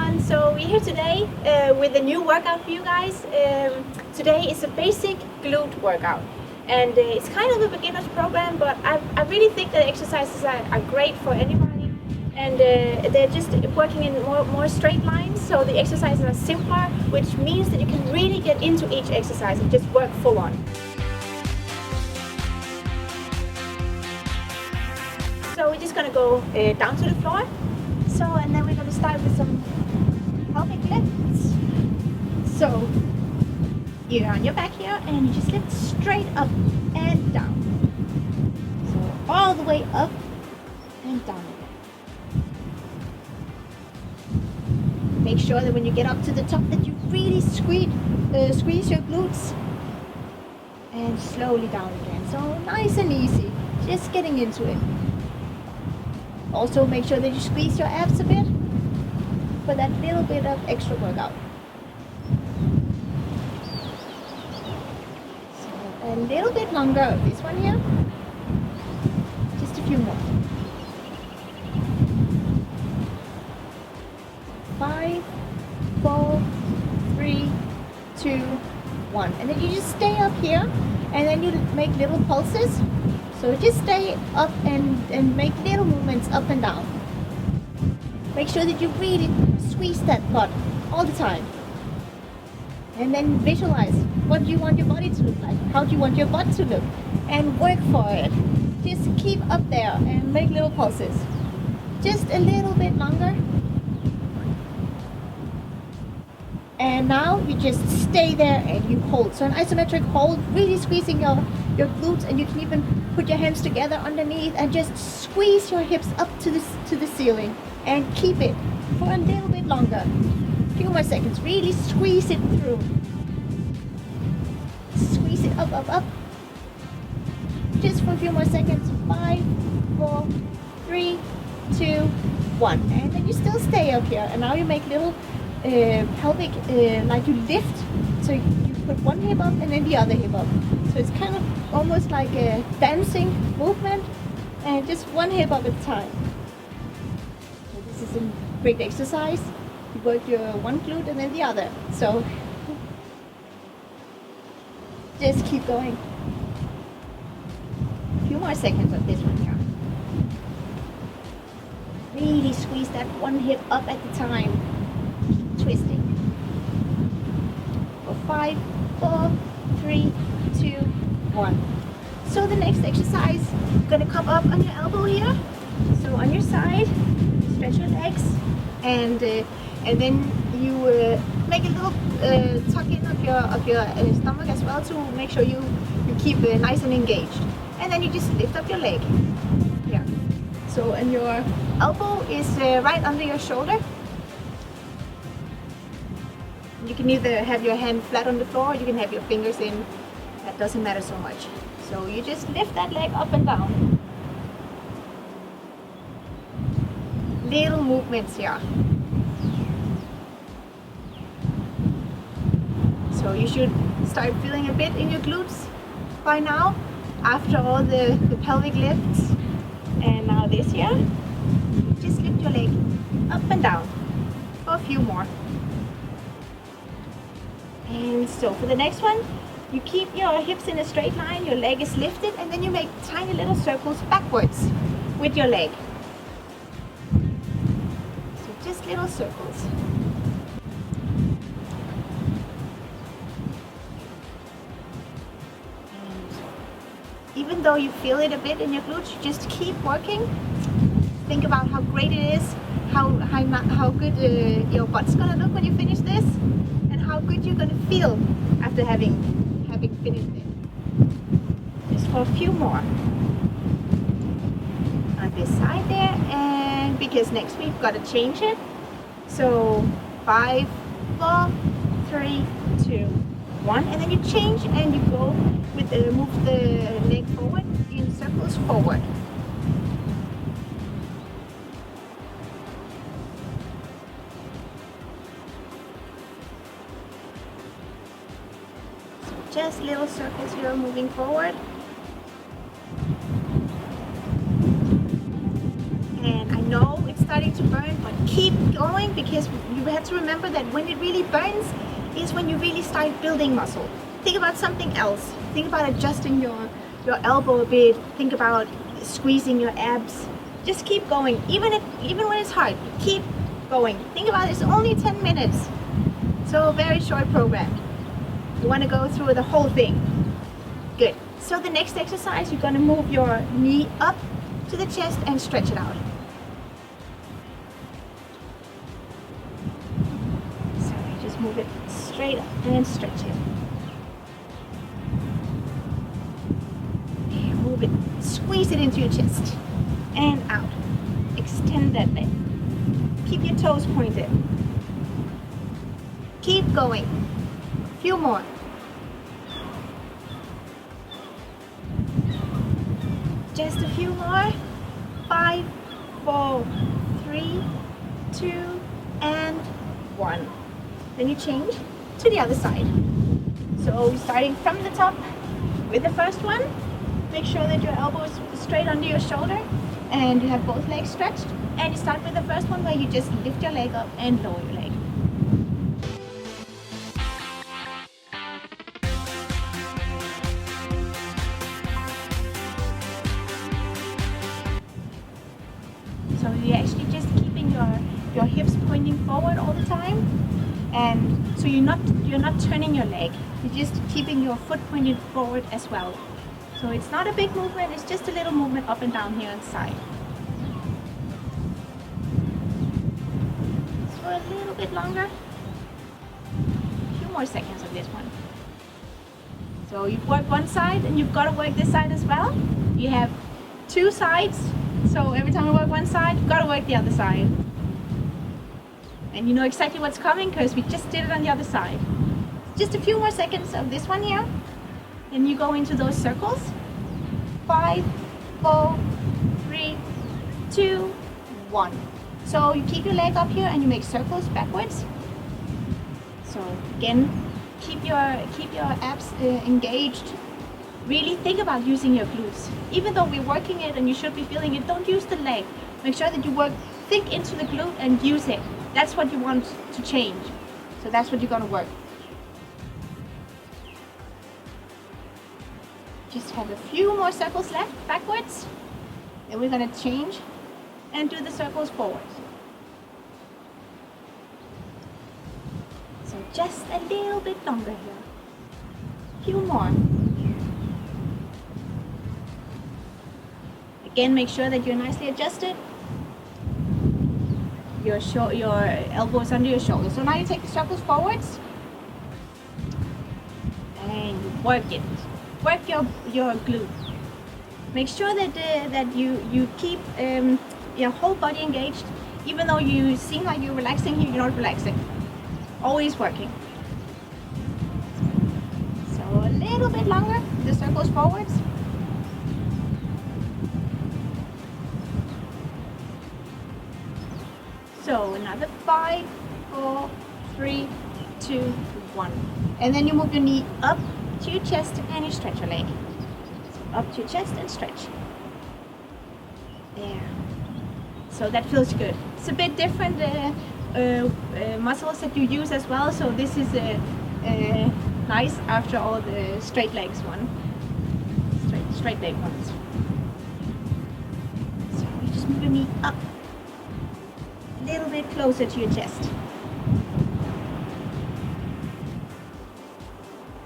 everyone, so we're here today with a new workout for you guys. Today is a basic glute workout, and it's kind of a beginner's program, but I really think that exercises are great for anybody, and they're just working in more straight lines, so the exercises are simpler, which means that you can really get into each exercise and just work full on. So we're just going to go down to the floor. And then we're going to start with some pelvic lifts. So you're on your back here and you just lift straight up and down. So all the way up and down again. Make sure that when you get up to the top that you really squeeze your glutes, and slowly down again. So nice and easy, just getting into it. Also make sure that you squeeze your abs a bit for that little bit of extra workout. So a little bit longer of this one here. Just a few more. 5, 4, 3, 2, 1. And then you just stay up here and then you make little pulses. So just stay up and make little movements up and down. Make sure that you really squeeze that butt all the time. And then visualize what do you want your body to look like, how do you want your butt to look, and work for it. Just keep up there and make little pulses. Just a little bit longer. And now you just stay there and you hold. So an isometric hold, really squeezing your glutes, and you can even put your hands together underneath and just squeeze your hips up to the ceiling and keep it for a little bit longer. A few more seconds. Really squeeze it through. Squeeze it up, up, up. Just for a few more seconds. 5, 4, 3, 2, 1. And then you still stay up here. And now you make little pelvic, like you lift. So you put one hip up and then the other hip up. So it's kind of almost like a dancing movement, and just one hip up at a time. So this is a great exercise. You work your one glute and then the other. So just keep going. A few more seconds of this one here. Really squeeze that one hip up at a time. Keep twisting. For 5, 4, 3, 2, 1. So the next exercise, you're going to come up on your elbow here. So on your side, stretch your legs, and then you make a little tuck in of your stomach as well to make sure you keep nice and engaged. And then you just lift up your leg. Yeah. So and your elbow is right under your shoulder. You can either have your hand flat on the floor, or you can have your fingers in. That doesn't matter so much. So you just lift that leg up and down. Little movements here. So you should start feeling a bit in your glutes by now, after all the pelvic lifts. And now this here, just lift your leg up and down for a few more. And so for the next one, you keep your hips in a straight line, your leg is lifted, and then you make tiny little circles backwards with your leg. So just little circles. And even though you feel it a bit in your glutes, you just keep working. Think about how great it is, how good your butt's gonna look when you finish this, and how good you're gonna feel after having finished it. Just for a few more on this side there, and because next we've got to change it. So 5, 4, 3, 2, 1, and then you change and you go with move the leg forward in circles forward. Just little circles here moving forward. And I know it's starting to burn, but keep going. going, because you have to remember that when it really burns is when you really start building muscle. Think about something else. Think about adjusting your elbow a bit. Think about squeezing your abs. Just keep going, even when it's hard. Keep going. Think about it, it's only 10 minutes, so a very short program. You want to go through the whole thing. Good. So the next exercise, you're going to move your knee up to the chest and stretch it out. So you just move it straight up and stretch it. And move it, squeeze it into your chest and out. Extend that leg. Keep your toes pointed. Keep going. A few more. Just a few more. 5, 4, 3, 2, and 1. Then you change to the other side. So starting from the top with the first one, make sure that your elbow is straight under your shoulder and you have both legs stretched. And you start with the first one where you just lift your leg up and lower your leg. So you're actually just keeping your hips pointing forward all the time, and so you're not turning your leg. You're just keeping your foot pointed forward as well. So it's not a big movement, it's just a little movement up and down here on the side. So a little bit longer. A few more seconds of this one. So you've worked one side and you've got to work this side as well. You have two sides, so every time you work one side, you've got to work the other side. And you know exactly what's coming because we just did it on the other side. Just a few more seconds of this one here. Then you go into those circles. 5, 4, 3, 2, 1. So you keep your leg up here and you make circles backwards. So again, keep your abs engaged. Really think about using your glutes. Even though we're working it and you should be feeling it, don't use the leg. Make sure that you think into the glute and use it. That's what you want to change. So that's what you're gonna work. Just have a few more circles left, backwards. Then we're gonna change and do the circles forward. So just a little bit longer here. A few more. Again, make sure that you're nicely adjusted. Your elbows under your shoulders. So now you take the circles forwards and you work it. Work your glute. Make sure that you keep your whole body engaged. Even though you seem like you're relaxing here, you're not relaxing. Always working. So a little bit longer. The circles forwards. So another 5, 4, 3, 2, 1. And then you move your knee up to your chest and you stretch your leg. So up to your chest and stretch. There. So that feels good. It's a bit different muscles that you use as well. So this is nice after all the straight legs one. Straight leg ones. So you just move your knee up. A little bit closer to your chest.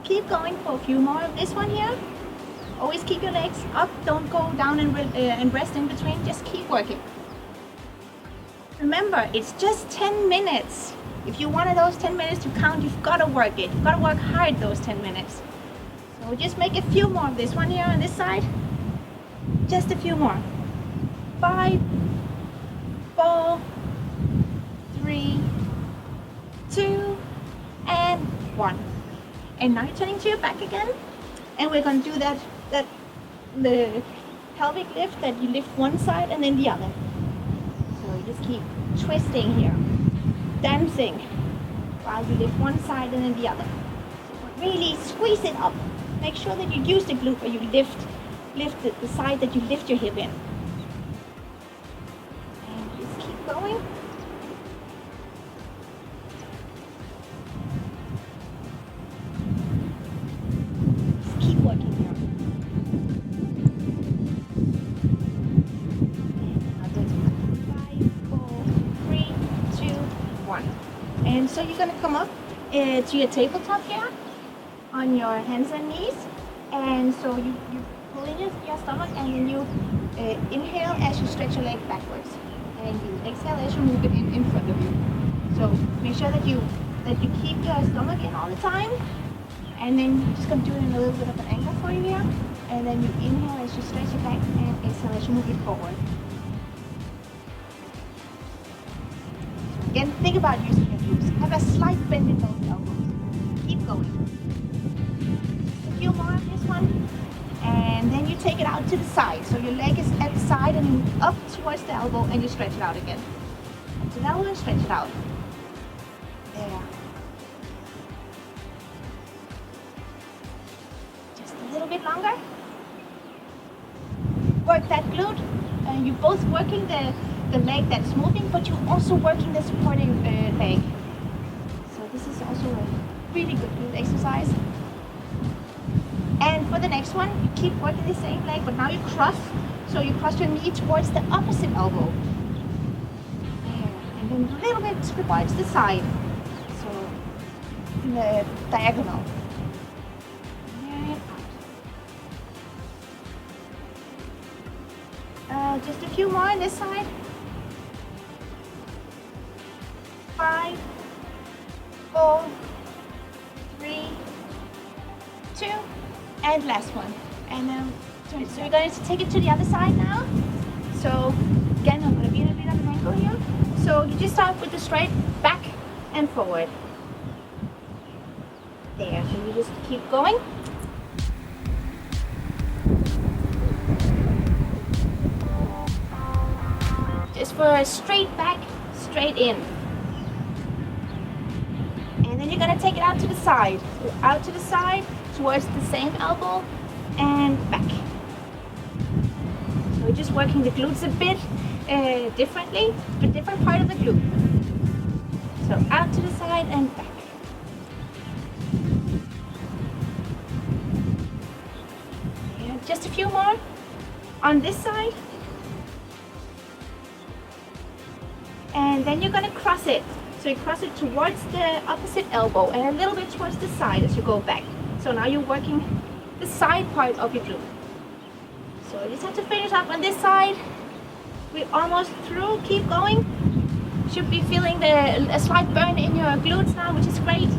Keep going for a few more of this one here. Always keep your legs up. Don't go down and rest in between. Just keep working. Remember, it's just 10 minutes. If you wanted those 10 minutes to count, you've got to work it. You've got to work hard those 10 minutes. So just make a few more of this one here on this side. Just a few more. 5, 4, 3, 2, and 1. And now you're turning to your back again. And we're going to do the pelvic lift that you lift one side and then the other. So you just keep twisting here, dancing, while you lift one side and then the other. So really squeeze it up. Make sure that you use the glute where you lift the side that you lift your hip in. And just keep going. one. And so you're gonna come up to your tabletop here on your hands and knees. And so you pull in your stomach, and then you inhale as you stretch your leg backwards. And you exhale as you move it in front of you. So make sure that you keep your stomach in all the time. And then you're just gonna do it in a little bit of an angle for you here. And then you inhale as you stretch it back, and exhale as you move it forward. Again, think about using your glutes. Have a slight bend in both elbows. Keep going. Just a few more of this one. And then you take it out to the side. So your leg is at the side and you up towards the elbow, and you stretch it out again. Up to the elbow and stretch it out. There. Just a little bit longer. Work that glute. You're both working the leg that's moving, but you're also working the supporting leg. So this is also a really good glute exercise. And for the next one, you keep working the same leg, but now you cross. So you cross your knee towards the opposite elbow. There. And then a little bit towards the side. So in the diagonal. Just a few more on this side. 5, 4, 3, 2, and last one. And so we're going to take it to the other side now. So again, I'm going to be in a bit of an angle here. So you just start with the straight back and forward. There, so you just keep going. Just for a straight back, straight in. And then you're gonna take it out to the side. So out to the side, towards the same elbow, and back. So we're just working the glutes a bit differently, for different part of the glute. So out to the side and back. Yeah, just a few more on this side. And then you're going to cross it. So you cross it towards the opposite elbow and a little bit towards the side as you go back. So now you're working the side part of your glute. So you just have to finish up on this side. We're almost through. Keep going. Should be feeling a slight burn in your glutes now, which is great.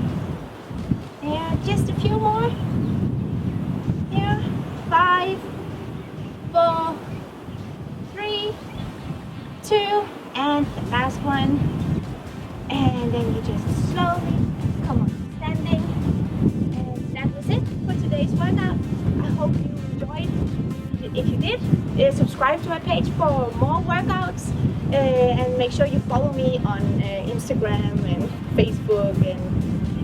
Yeah, just a few more. Yeah, 5, 4, 3, 2, and the last one. And then you just slowly come on standing. And that was it for today's workout. I hope you enjoyed. If you did, subscribe to my page for more workouts, and make sure you follow me on Instagram and Facebook.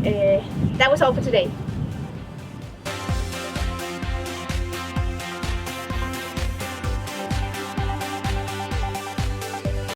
And that was all for today.